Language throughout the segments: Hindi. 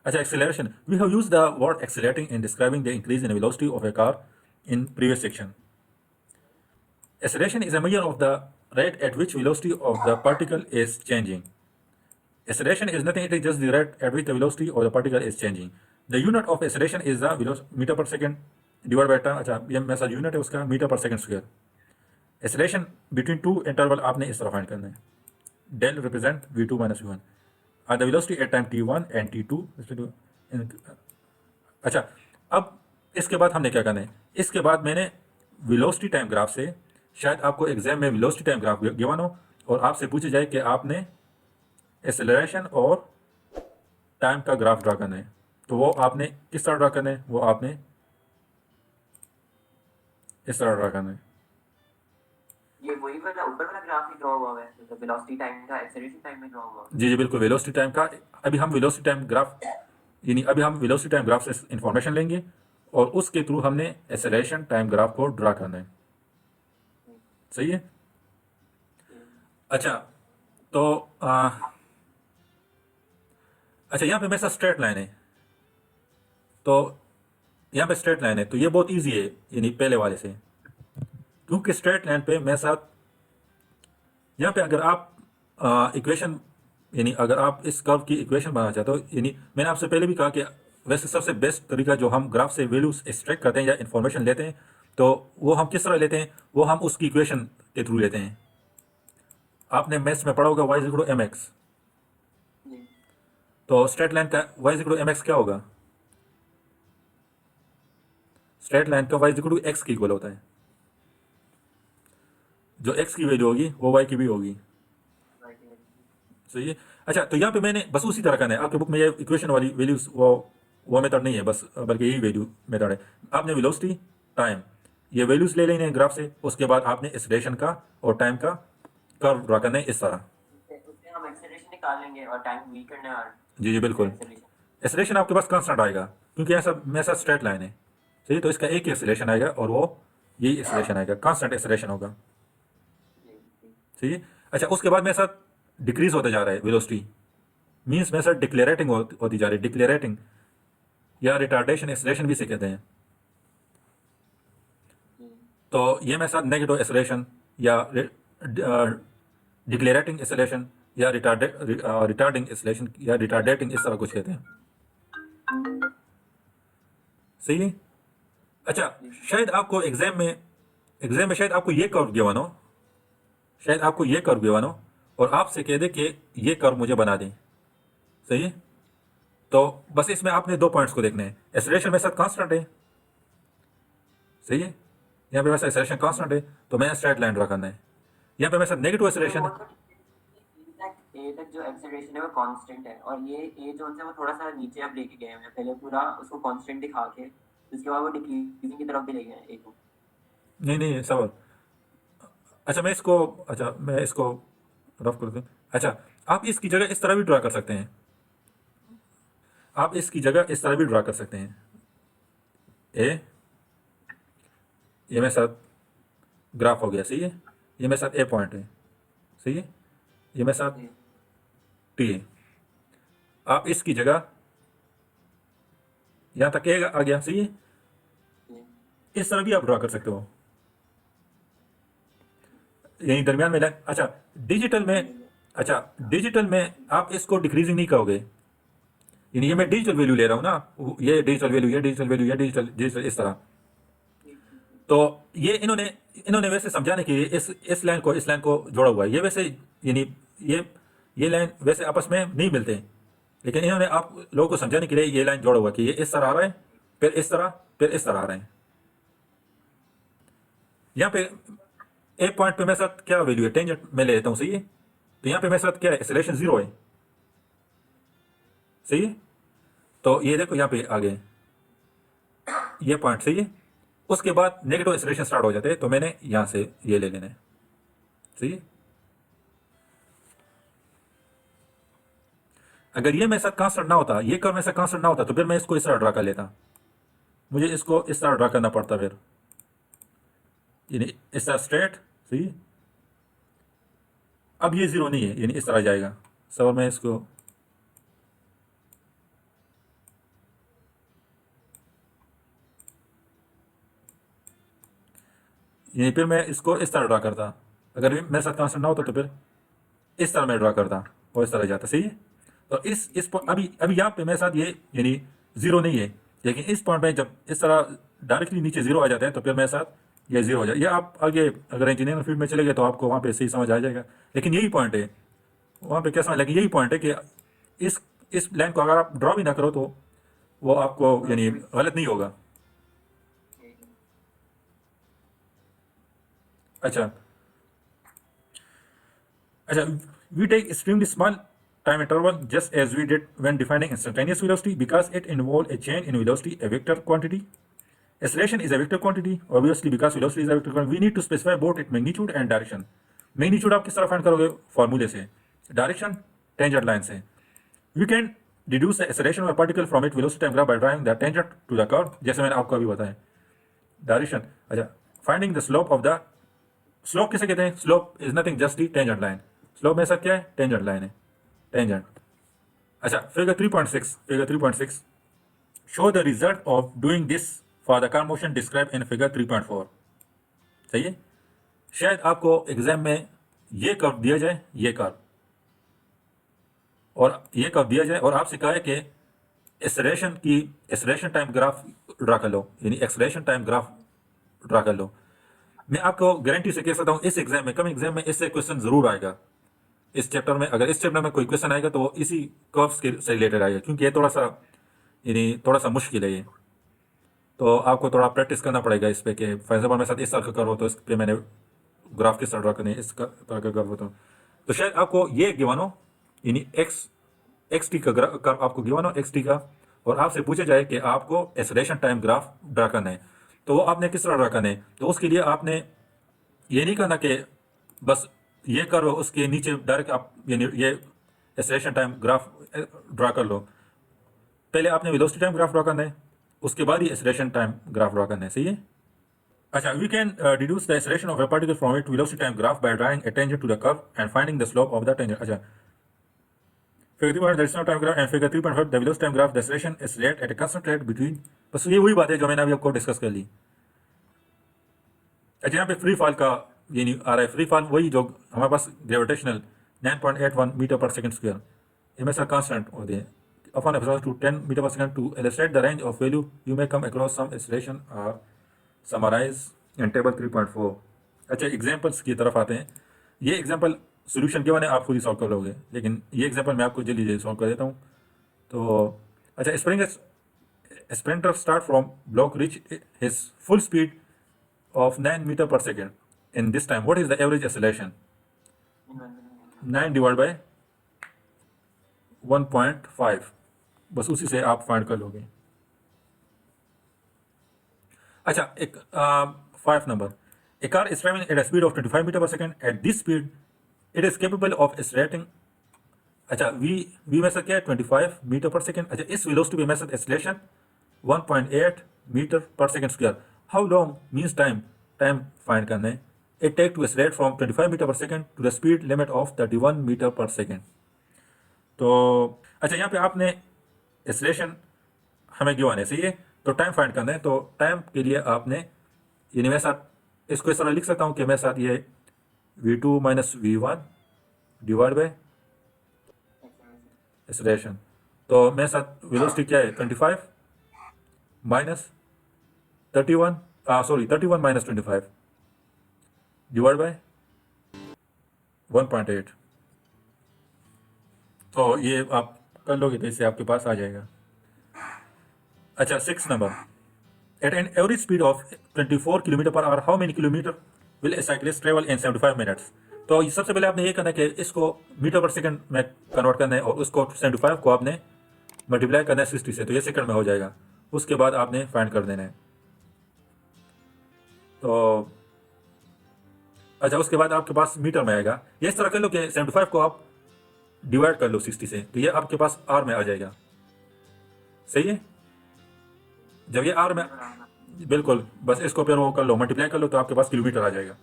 अच्छा, acceleration. We have used the word accelerating in describing the increase in velocity of a car in previous section. Acceleration is a measure of the rate at which velocity of the particle is changing. Acceleration is nothing, it is just the rate at which the velocity of the particle is changing. The unit of acceleration is the meter per second divided by time. अच्छा, ये मेरा यूनिट है उसका metre per second square. Acceleration between two interval आपने इस तरह फाइंड करना है. Del represent v2 minus v1. The velocity at time t1 and t2. अच्छा, अब इसके बाद हमने क्या करना है? इसके बाद मैंने वेलोसिटी टाइम ग्राफ से, शायद आपको एग्जाम में वेलोसिटी टाइम ग्राफ गिवन हो और आपसे पूछे जाए कि आपने एक्सेलरेशन और टाइम का ग्राफ ड्रा करना है, तो वो आपने किस तरह ड्रा करना है? वो आपने इस तरह ड्रा करना है. ये वही वाला ऊपर वाला ग्राफ ही ड्रॉ हुआ है, मतलब वेलोसिटी टाइम का एक्सेलरेशन टाइम में ड्रॉ हुआ है. जी जी बिल्कुल, वेलोसिटी टाइम का. अभी हम वेलोसिटी टाइम ग्राफ, यानी अभी हम वेलोसिटी टाइम ग्राफ से इंफॉर्मेशन लेंगे और उसके थ्रू हमने एक्सेलरेशन टाइम ग्राफ को ड्रा करना है. सही है. अच्छा, तो अच्छा, यहाँ पे मेरे साथ स्ट्रेट लाइन है, तो यहाँ पे स्ट्रेट लाइन है, तो ये बहुत इजी है यानी पहले वाले से, क्योंकि स्ट्रेट लाइन पे मेरे साथ यहाँ पे अगर आप इक्वेशन, यानी अगर आप इस कर्व की इक्वेशन बनाना चाहते हो, यानी मैंने आपसे पहले भी कहा कि वैसे सबसे बेस्ट तरीका जो हम ग्राफ से वैल्यूज एक्सट्रैक्ट करते हैं या इन्फॉर्मेशन लेते हैं, तो वो हम किस तरह लेते हैं? वो हम उसकी इक्वेशन के थ्रू लेते हैं. आपने मैथ्स में पढ़ा होगा y इक्वल टू mx, तो स्ट्रेट लाइन का y इक्वल टू mx क्या होगा? स्ट्रेट लाइन का y इक्वल टू x की इक्वल होता है. जो x की वैल्यू होगी वो y की भी होगी. सही है. अच्छा, तो यहाँ पे मैंने बस उसी तरह करना है. आपके बुक में ये इक्वेशन वाली वैल्यूज वो मेथड नहीं है बस, बल्कि यही वैल्यू मेथड है. आपने वेलोसिटी टाइम ये वैल्यूज ले लेने हैं ग्राफ से, उसके बाद आपने एक्सेलरेशन का और टाइम का कर्व ड्रा करना है इस तरह. उससे हम एक्सेलरेशन निकाल लेंगे और टाइम वी करना है. जी जी बिल्कुल. एक्सेलरेशन आपके पास कांस्टेंट आएगा क्योंकि ऐसा मेरे साथ स्ट्रेट लाइन है. सही, तो इसका एक ही एक्सेलरेशन आएगा और वो यही एक्सेलरेशन आएगा, कांस्टेंट एक्सेलरेशन होगा. सही है. अच्छा, उसके बाद मेरे साथ डिक्रीज होता जा रहा है वेलोसिटी, मीन्स मेरे साथ डिक्लेरेटिंग होती जा रही है. डिक्लेरेटिंग या रिटार्डेशन एक्सेलरेशन भी से कहते हैं. तो ये मेरे साथ नेगेटिव एक्सेलरेशन या डिक्लेरेटिंग एक्सेलरेशन या रिटार्डिंग एक्सेलरेशन या रिटार्डेटिंग इस तरह कुछ कहते हैं. सही है. अच्छा, शायद आपको एग्जाम में शायद आपको ये कर्व गिवन हो, शायद आपको ये कर्व गिवन हो और आपसे कह दे कि ये कर्व मुझे बना दें. सही है. तो बस इसमें आपने दो पॉइंट्स को देखना है. एक्सेलरेशन मेरे साथ कांस्टेंट है. सही है. यहाँ पे मेरे साथ एक्सेलरेशन कांस्टेंट है, तो मैं स्ट्रेट लाइन ड्रा करना है. यहाँ पे मेरे साथ नेगेटिव एक्सेलरेशन है. ए तक जो एक्सेलरेशन है वो कांस्टेंट है, और ये ए जो है वो थोड़ा सा नीचे आप लेके गए हैं. पहले पूरा उसको कांस्टेंट दिखा के उसके बाद वो डिक्रीजिंग की तरफ भी ले गए ए को. नहीं सवाल. अच्छा, मैं इसको रफ कर दूँ. अच्छा, आप इसकी जगह इस तरह भी ड्रा कर सकते हैं. आप इसकी जगह इस तरह भी ड्रा कर सकते हैं. ये मेरे साथ ग्राफ हो गया. सही है. ये मेरे साथ ए पॉइंट है. सही है. ये मेरे साथ टी है. आप इसकी जगह यहाँ तक ए आ गया. सही है. इस तरह भी आप ड्रा कर सकते हो, यही दरमियान में लाइन. अच्छा, डिजिटल में आप इसको डिक्रीजिंग नहीं करोगे, यानी ये मैं डिजिटल वैल्यू ले रहा हूँ ना, ये डिजिटल वैल्यू, ये डिजिटल वैल्यू, ये डिजिटल इस तरह. तो ये इन्होंने वैसे समझाने के लिए इस लाइन को जोड़ा हुआ है. ये वैसे यानी ये लाइन वैसे आपस में नहीं मिलते हैं, लेकिन इन्होंने आप लोगों को समझाने के लिए ये लाइन जोड़ा हुआ है कि ये इस तरह आ रहा है, फिर इस तरह, फिर इस तरह आ रहे हैं. यहाँ पे एक पॉइंट पे मेरे साथ क्या वैल्यू है? टेंजेंट मैं ले लेता हूँ. सही है. तो यहाँ पे मेरे साथ क्या है? एक्सेलरेशन 0 है. सही है. तो ये देखो यहाँ पे आ गए ये पॉइंट. सही है. उसके बाद नेगेटिव एक्सेलरेशन स्टार्ट हो जाते हैं, तो मैंने यहाँ से ये ले लेना है. सही है. अगर ये मेरे साथ कांस्टेंट ना होता, ये कर्व मेरे साथ कांस्टेंट ना होता, तो फिर मैं इसको इस तरह ड्रा कर लेता. मुझे इसको इस तरह ड्रा करना पड़ता फिर, यानी इस तरह स्ट्रेट. सही है. अब ये 0 नहीं है, यानी इस तरह जाएगा. सर मैं इसको यानी फिर मैं इसको इस तरह ड्रा करता, अगर ये मेरे साथ कांस्टेंट ना होता तो फिर इस तरह मैं ड्रा करता और इस तरह जाता, सही है। तो अभी अभी यहाँ पे मेरे साथ ये यानी जीरो नहीं है, लेकिन इस पॉइंट में जब इस तरह डायरेक्टली नीचे जीरो आ जाता है तो फिर मेरे साथ ये जीरो हो जाए। ये आप आगे अगर इंजीनियरिंग फील्ड में चले गए तो आपको वहाँ पे सही समझ आ जाएगा, लेकिन यही पॉइंट है वहाँ पे क्या समझ, लेकिन यही पॉइंट है कि इस लाइन को अगर आप ड्रॉ भी ना करो तो वो आपको यानी गलत नहीं होगा। अच्छा अच्छा, we take extremely small time interval just as we did when defining instantaneous velocity because it involves a change in velocity, a vector quantity. Acceleration is a vector quantity, obviously because velocity is a vector quantity. We need to specify both its magnitude and direction. Magnitude आप किस तरह फाइंड करोगे, फॉर्मूले से, डायरेक्शन टेंजेंट लाइन से. We can deduce the acceleration of a particle from its velocity time graph by drawing the tangent to the curve, जैसे मैंने आपको अभी बताया. डायरेक्शन, अच्छा, finding the slope of the, slope किसे कहते हैं, slope is nothing just the tangent line. Slope में सब क्या है, टेंजेंट लाइन है, टेंजेंट. अच्छा, figure 3.6 show the result of doing this for the car motion describe in figure 3.4. सही है. शायद आपको एग्जाम में ये कर्व दिया जाए, ये कर्व और ये कर्व दिया जाए और आपसे कहा है कि एक्सेलरेशन टाइम ग्राफ ड्रा कर लो, यानी एक्सेलरेशन टाइम ग्राफ ड्रा कर लो. मैं आपको गारंटी से कह सकता हूँ इस एग्जाम में, कम एग्जाम में इससे क्वेश्चन जरूर आएगा. इस चैप्टर में, अगर इस चैप्टर में कोई क्वेश्चन आएगा तो वो इसी कर्व्स के से रिलेटेड आएगा, क्योंकि ये थोड़ा सा मुश्किल है ये. तो आपको थोड़ा प्रैक्टिस करना पड़ेगा इस पे कि फॉर एग्जाम्पल मेरे साथ इस तरह का कर्व हो तो इस पे मैंने ग्राफ किस तरह ड्रा करने, इस तरह का कर्व हो तो शायद आपको ये गिवन हो, यानी एक्स टी का कर्व आपको गिवन हो, एक्स टी का, और आपसे पूछा जाए कि आपको एक्सेलरेशन टाइम ग्राफ ड्रा करना है तो वो आपने किस तरह ड्रा करना है. तो उसके लिए आपने ये नहीं करना कि बस ये करो उसके नीचे डायरेक्ट आप यानी ये एक्सेलरेशन टाइम ग्राफ ड्रा कर लो. पहले आपने वेलोसिटी टाइम ग्राफ ड्रा करना है, उसके बाद ही एक्सेलरेशन टाइम ग्राफ ड्रा करना है, सही है. अच्छा, we can deduce the acceleration of a particle from it velocity time graph by drawing a tangent to the curve and finding the slope of the tangent. अच्छा, figure 3.1 directional time graph and figure 3.5 the velocity time graph, the acceleration is rate at a constant rate between, बस ये वही बात है जो मैंने अभी आपको डिस्कस कर ली. अच्छा, यहाँ पे फ्री फॉल का ये नहीं आ रहा है. फ्री फॉल वही जो हमारे पास gravitational 9.81 metre per second square, ये में सर कांस्टेंट होते हैं. Upon approach to 10 metre per second to illustrate the range of value you may come across some acceleration are summarise in table 3.4. अच्छा, एग्जांपल्स की तरफ आते हैं. ये एग्जांपल सोल्यूशन के बारे में आप खुद ही सॉल्व कर लोगे, लेकिन ये एग्जांपल मैं आपको जल्दी जल्दी सॉल्व कर देता हूँ. तो अच्छा, sprinter start from block rich his full speed of 9 meter per second. In this time, what is the average acceleration? 9 divided by 1.5. बस उसी से आप फाइंड कर लोगे. अच्छा, एक 5 number. A car is traveling at a speed of 25 meter per second. At this speed, it is capable of accelerating. अच्छा, v में क्या है, 25 मीटर पर सेकेंड. अच्छा, इस वेलोसिटी पे मेरे साथ एक्सेलरेशन 1.8 मीटर पर second square. How long means time find करना है. It take to accelerate from 25 metre पर second to the speed limit of 31 metre पर सेकेंड. तो अच्छा, यहाँ पे आपने एक्सेलरेशन हमें गिवन है, सही है. तो टाइम फाइंड करना है, तो टाइम के लिए आपने यानी मेरे साथ इसको इस तरह लिख सकता हूँ कि मेरे साथ ये v2 minus v1 divide by acceleration. तो मेरे साथ वेलोसिटी क्या है, 25 माइनस 31 माइनस 25 डिवाइड बाय 1.8. तो ये आप कर लोगे तो इससे आपके पास आ जाएगा. अच्छा, 6 number. At an average speed of 24 kilometre per hour, how many kilometre will a cyclist travel in 75 minutes. तो सबसे पहले आपने ये करना है कि इसको मीटर पर सेकंड में कन्वर्ट करना है और उसको 75 को आपने मल्टीप्लाई करना है 60 से, तो ये सेकंड में हो जाएगा. उसके बाद आपने फाइंड कर देना है. तो अच्छा, उसके बाद आपके पास मीटर में आएगा. ये इस तरह कर लो कि 75 को आप डिवाइड कर लो 60 से, तो ये आपके पास आर में आ जाएगा, सही है. जब ये आर में, बिल्कुल, बस इसको फिर वो कर लो, मल्टीप्लाई कर लो, तो आपके पास किलोमीटर आ जाएगा.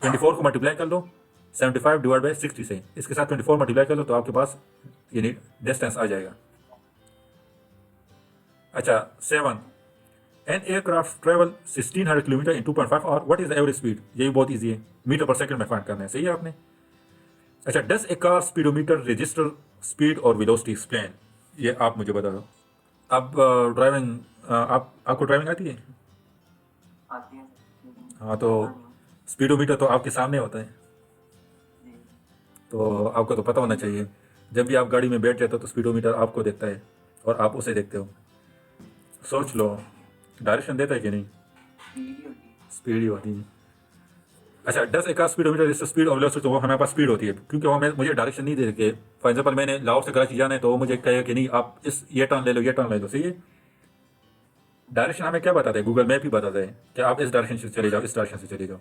24 को मल्टीप्लाई कर लो 75 डिवाइड बाई 60 से, इसके साथ 24 मल्टीप्लाई कर लो तो आपके पास यानी डिस्टेंस आ जाएगा. अच्छा, 7. एन एयरक्राफ्ट ट्रेवल 1600 किलोमीटर इन 2.5 और what is the average speed, ये भी बहुत ईजी है, मीटर पर सेकंड में फाइंड करना है, सही है आपने। अच्छा, does a car speedometer register speed और वेलोसिटी एक्सप्लेन, ये आप मुझे बता दो। अब ड्राइविंग आपको ड्राइविंग आती है? आती है सर, लेकिन हाँ, तो ज़्यादा नहीं। स्पीडोमीटर तो आपके सामने होता है, जी। तो आपको तो पता होना चाहिए। जब भी आप गाड़ी में बैठ जाते हो तो स्पीडोमीटर आपको देखता है और आप उसे देखते हो। सोच लो, डायरेक्शन देता है कि नहीं? स्पीड ही होती है। स्पीड ही होती है। अच्छा, 10 स्पीडोमीटर जैसे स्पीड और वेलोसिटी, तो वो हमारे पास स्पीड होती है, क्योंकि वो मुझे डायरेक्शन नहीं दे के। फॉर एग्जाम्पल, मैंने लाहौर से कराची जाना है तो वो मुझे कहेगा कि नहीं आप इस ये टर्न ले लो, ये टर्न ले लो, सही है। डायरेक्शन हमें क्या बताता है? गूगल मैप ही बताता है कि आप इस डायरेक्शन से चले जाओ, इस डायरेक्शन से चले जाओ।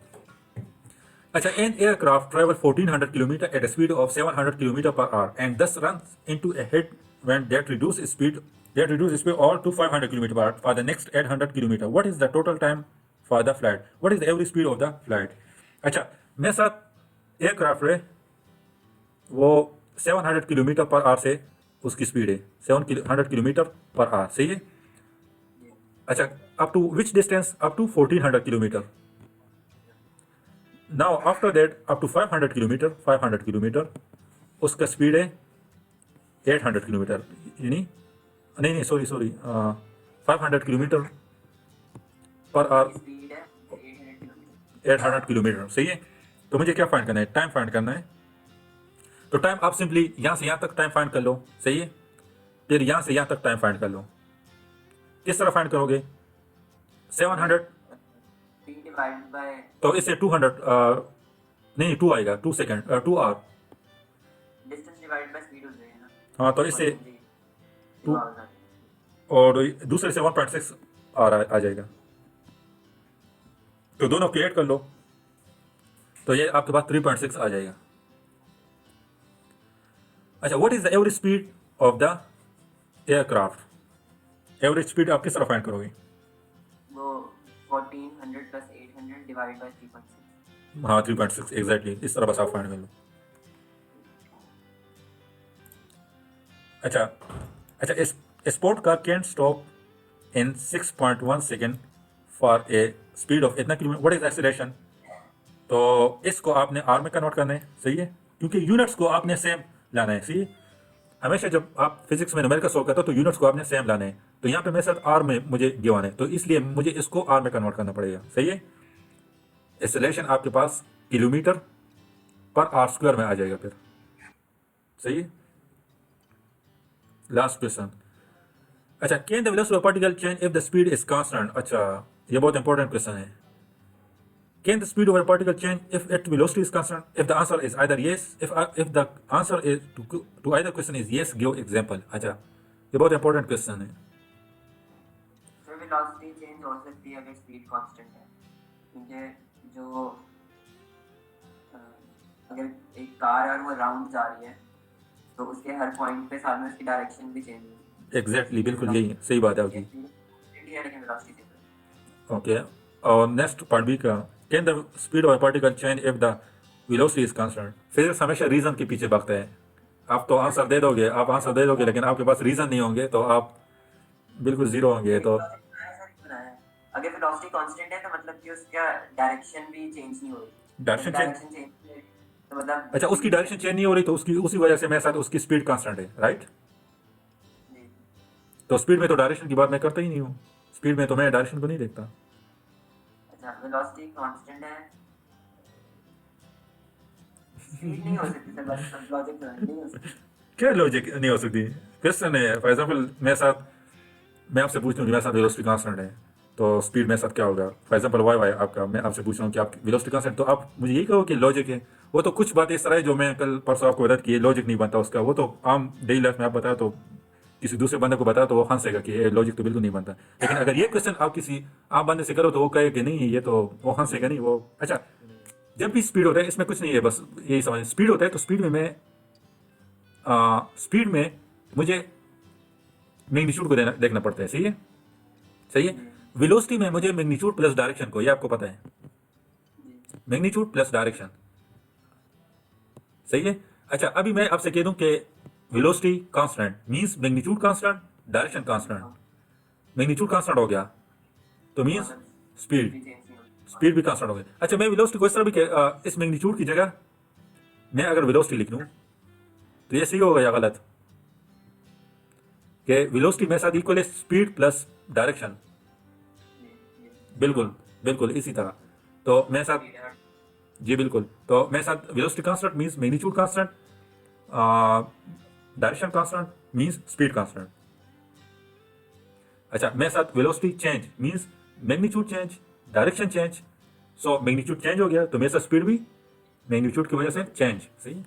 अच्छा, an aircraft travel 1400 kilometre at a speed of 700 kilometre per hour and thus runs into a head when that reduce speed all to 500 kilometer per hour for the next 800 kilometer. What is the total time for the flight? What is the average speed of the flight? अच्छा, मेरे साथ एयरक्राफ्ट है, वो 700 किलोमीटर पर आवर से उसकी स्पीड है, 700 किलोमीटर पर आवर, सही है। जी। अच्छा, up to which distance? Up to 1400 kilometre. Now after that up to 500 kilometre उसका स्पीड है 800 किलोमीटर, यानी नहीं नहीं, सॉरी 500 किलोमीटर पर आवर, इसकी स्पीड है 800 किलोमीटर। 800 किलोमीटर, सही है। तो मुझे क्या फाइंड करना है? टाइम फाइंड करना है। तो टाइम आप सिंपली यहाँ से यहाँ तक टाइम फाइंड कर लो, सही है। फिर यहाँ से यहाँ तक टाइम फाइंड कर लो। किस तरह फाइंड करोगे? 700, 3 डिवाइड बाय तो इससे 200 नहीं, 2 आएगा, 2 second, 2 hour. Distance divide by speed हो जाएगा ना। हाँ, तो इससे जी। 2 आवर्स आते और दूसरे से 1.6 आ जाएगा। तो दोनों को ऐड कर लो तो ये आपके पास 3.6 आ जाएगा। अच्छा, what is the average speed of the aircraft? Average speed आप किस तरह फाइंड करोगे? वो 1400 प्लस 800 डिवाइड बाय 3.6। हाँ, 3.6 एग्जैक्टली, इस तरह बस आप फाइंड कर लो। अच्छा अच्छा, sport car can stop in 6.1 second for a speed of इतना किलोमीटर, व्हाट इज एक्सीलरेशन? तो इसको आपने आर में कन्वर्ट करना है, सही है, क्योंकि यूनिट्स को आपने सेम लाना है, सही है। हमेशा जब आप फिजिक्स में न्यूमेरिकल सॉल्व करते हो तो यूनिट्स को आपने सेम लाना है। तो यहाँ पे मेरे साथ आर में मुझे गिवन है, तो इसलिए मुझे इसको आर में कन्वर्ट करना पड़ेगा, सही है। एक्सीलरेशन आपके पास किलोमीटर पर आर स्क्वायर में आ जाएगा फिर, सही है। Last question. अच्छा, can the velocity of particle change if the speed is constant? अच्छा, ये बहुत इंपॉर्टेंट क्वेश्चन है। Can the speed of a particle change if its velocity is constant? If the answer is either yes, if the answer is to either question is yes, give example. अच्छा, ये बहुत इंपॉर्टेंट क्वेश्चन है। फिर वेलोसिटी चेंज हो सकती है अगर स्पीड कांस्टेंट है, क्योंकि जो अगर एक कार है और वो राउंड जा रही है तो उसके हर पॉइंट पे साथ में उसकी डायरेक्शन भी चेंज होगी। एग्जैक्टली, बिल्कुल यही है, सही बात है आपकी। स्पीड है लेकिन वेलोसिटी चेंज होगी। ओके, और नेक्स्ट पार्ट बी का, can the speed of a particle change if the velocity is constant? Physics हमेशा रीजन के पीछे भागता है। आप तो आंसर दे दोगे, आप आंसर दे दोगे, लेकिन आपके पास रीजन नहीं होंगे तो आप बिल्कुल जीरो होंगे। तो अगर वेलोसिटी कांस्टेंट है तो मतलब कि उसका डायरेक्शन भी चेंज नहीं हो रही। डायरेक्शन चेंज, डायरेक्शन चेंज तो मतलब अच्छा उसकी डायरेक्शन चेंज नहीं हो रही तो उसकी उसी वजह से मेरे साथ उसकी स्पीड कांस्टेंट है, राइट। जी। तो स्पीड में तो डायरेक्शन की बात मैं करता ही नहीं हूँ, स्पीड में तो मैं डायरेक्शन को नहीं देखता। अच्छा, वेलोसिटी कांस्टेंट है, स्पीड नहीं हो सकती सर, बस लॉजिक नहीं हो सकती। क्या लॉजिक नहीं हो सकती? क्वेश्चन है, फॉर एग्जाम्पल मेरे साथ, मैं आपसे पूछता हूँ कि मेरे साथ वेलोसिटी कांस्टेंट है तो स्पीड मेरे साथ क्या होगा? फॉर एग्जाम्पल वाई आपका, मैं आपसे पूछ रहा हूँ कि आपकी वेलोसिटी कांस्टेंट, तो आप मुझे यही कहो कि लॉजिक है। वो तो कुछ बात इस तरह है जो मैं कल परसों आपको बता कि लॉजिक नहीं बनता उसका, वो तो आम डेली लाइफ में आप बताया तो किसी दूसरे बंदे को बताया तो वो हंसेगा कि ये लॉजिक तो बिल्कुल नहीं बनता। लेकिन अगर ये क्वेश्चन आप किसी आम बंदे से करो तो वो कहे कि नहीं ये तो, वो हंसेगा नहीं वो। अच्छा, जब भी स्पीड होता है इसमें कुछ नहीं है, बस यही समझ, स्पीड होता है तो स्पीड में मैं स्पीड में मुझे मैग्नीट्यूड को देखना पड़ता है, सही है, सही है। वेलोसिटी में मुझे मैग्नीट्यूड प्लस डायरेक्शन को, ये आपको पता है, मैग्नीट्यूड प्लस डायरेक्शन, सही है। अच्छा, अभी मैं आपसे कह दूं कि velocity constant means magnitude constant, direction constant. Magnitude constant हो गया तो मीन्स स्पीड भी चेंज नहीं होती। स्पीड भी कांस्टेंट हो गई। अच्छा मैं वेलोसिटी को इस तरह भी इस मैग्नीट्यूड की जगह मैं अगर वेलोसिटी लिख लूं तो ये सही होगा या गलत कि वेलोसिटी मेरे साथ इक्वल है स्पीड प्लस डायरेक्शन। ये बिल्कुल बिल्कुल इसी तरह। तो मेरे साथ ये जी बिल्कुल, तो मेरे साथ velocity constant means magnitude constant, direction constant means speed constant. अच्छा मेरे साथ velocity change means magnitude change, direction change. So magnitude change हो गया तो मेरे साथ स्पीड भी मैग्नीट्यूड की वजह से चेंज। सही है।